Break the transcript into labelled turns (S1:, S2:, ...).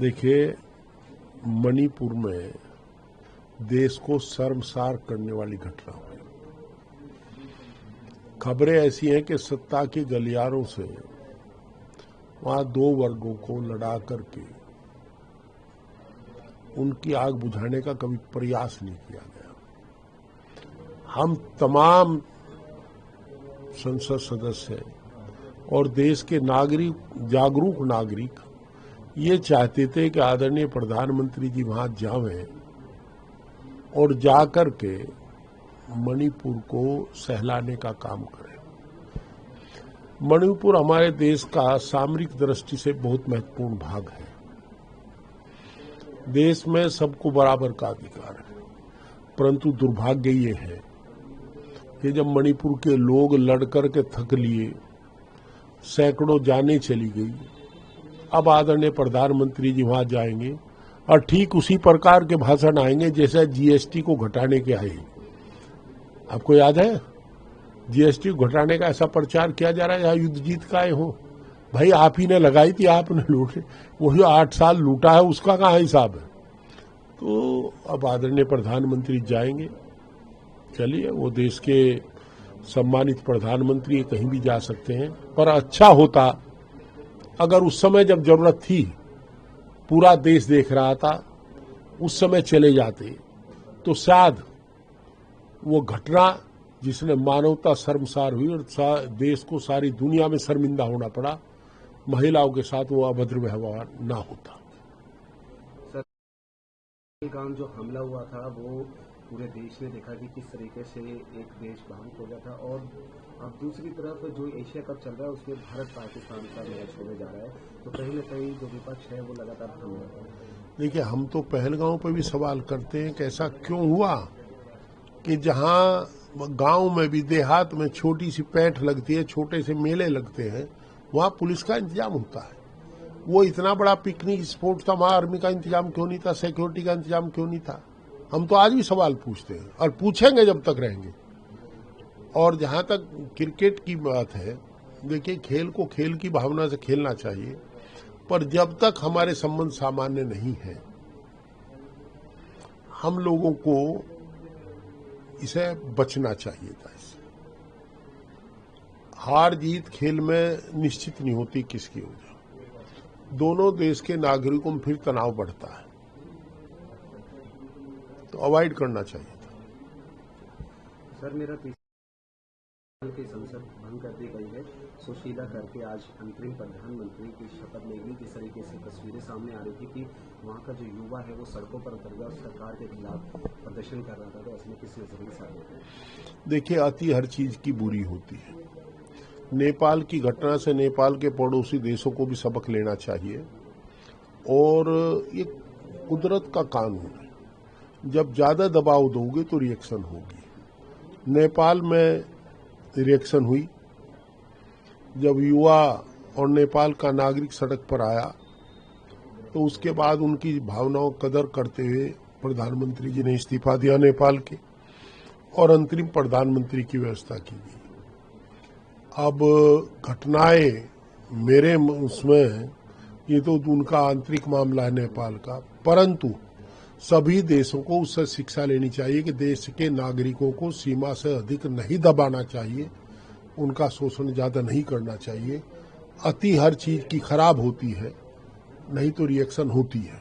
S1: देखिए, मणिपुर में देश को शर्मसार करने वाली घटना हुई। खबरें ऐसी हैं कि सत्ता के गलियारों से वहां दो वर्गों को लड़ा करके उनकी आग बुझाने का कभी प्रयास नहीं किया गया। हम तमाम संसद सदस्य और देश के नागरिक, जागरूक नागरिक ये चाहते थे कि आदरणीय प्रधानमंत्री जी वहां जावें और जाकर के मणिपुर को सहलाने का काम करें। मणिपुर हमारे देश का सामरिक दृष्टि से बहुत महत्वपूर्ण भाग है। देश में सबको बराबर का अधिकार है, परंतु दुर्भाग्य ये है कि जब मणिपुर के लोग लड़कर के थक लिए, सैकड़ों जानें चली गई, अब आदरणीय प्रधानमंत्री जी वहां जाएंगे और ठीक उसी प्रकार के भाषण आएंगे जैसे जीएसटी को घटाने के आए। आपको याद है, जीएसटी को घटाने का ऐसा प्रचार किया जा रहा है जहां युद्ध जीत का आए हो। भाई आप ही ने लगाई थी, आपने लूटे, वो जो 8 साल लूटा है उसका कहाँ हिसाब है। तो अब आदरणीय प्रधानमंत्री जाएंगे, चलिए, वो देश के सम्मानित प्रधानमंत्री कहीं भी जा सकते हैं, पर अच्छा होता अगर उस समय जब जरूरत थी, पूरा देश देख रहा था, उस समय चले जाते तो शायद वो घटना जिसने मानवता शर्मसार हुई और देश को सारी दुनिया में शर्मिंदा होना पड़ा, महिलाओं के साथ वो अभद्र व्यवहार ना होता।
S2: पहलगाम जो हमला हुआ था वो पूरे देश ने देखा कि किस तरीके से एक देश भावुक हो गया था, और अब दूसरी तरफ जो एशिया कप चल रहा है उसमें भारत पाकिस्तान का मैच होने जा रहा है, तो कहीं न कहीं जो विपक्ष है वो लगातार हमला कर रहा है।
S1: देखिए, हम तो पहलगाम पर भी सवाल करते हैं कि ऐसा क्यों हुआ कि जहां गांव में भी, देहात में छोटी सी पैठ लगती है, छोटे से मेले लगते हैं, वहां पुलिस का इंतजाम होता है। वो इतना बड़ा पिकनिक स्पॉट था, वहां आर्मी का इंतजाम क्यों नहीं था, सिक्योरिटी का इंतजाम क्यों नहीं था। हम तो आज भी सवाल पूछते हैं और पूछेंगे जब तक रहेंगे। और जहां तक क्रिकेट की बात है, देखिए, खेल को खेल की भावना से खेलना चाहिए, पर जब तक हमारे संबंध सामान्य नहीं है, हम लोगों को इसे बचना चाहिए था। इससे हार जीत खेल में निश्चित नहीं होती किसकी हो जाए, दोनों देश के नागरिकों में फिर तनाव बढ़ता है, तो अवॉइड करना चाहिए था।
S2: सर, मेरा की संसद भंग कर दी गई है, सुशीला करके आज अंतरिम प्रधानमंत्री की शपथ लेगी। जिस तरीके से तस्वीरें सामने आ रही थी कि वहां का जो युवा है वो सड़कों पर उतर गया और सरकार के खिलाफ प्रदर्शन कर रहा था, तो इसमें किस नजरिए से आया?
S1: देखिए, अति हर चीज की बुरी होती है। नेपाल की घटना से नेपाल के पड़ोसी देशों को भी सबक लेना चाहिए, और ये कुदरत का कानून है, जब ज्यादा दबाव दोगे तो रिएक्शन होगी। नेपाल में रिएक्शन हुई जब युवा और नेपाल का नागरिक सड़क पर आया, तो उसके बाद उनकी भावनाओं कदर करते हुए प्रधानमंत्री जी ने इस्तीफा दिया नेपाल के, और अंतरिम प्रधानमंत्री की व्यवस्था की गई। अब घटनाएं मेरे उसमें, ये तो उनका आंतरिक मामला है नेपाल का, परंतु सभी देशों को उससे शिक्षा लेनी चाहिए कि देश के नागरिकों को सीमा से अधिक नहीं दबाना चाहिए, उनका शोषण ज्यादा नहीं करना चाहिए। अति हर चीज की खराब होती है, नहीं तो रिएक्शन होती है।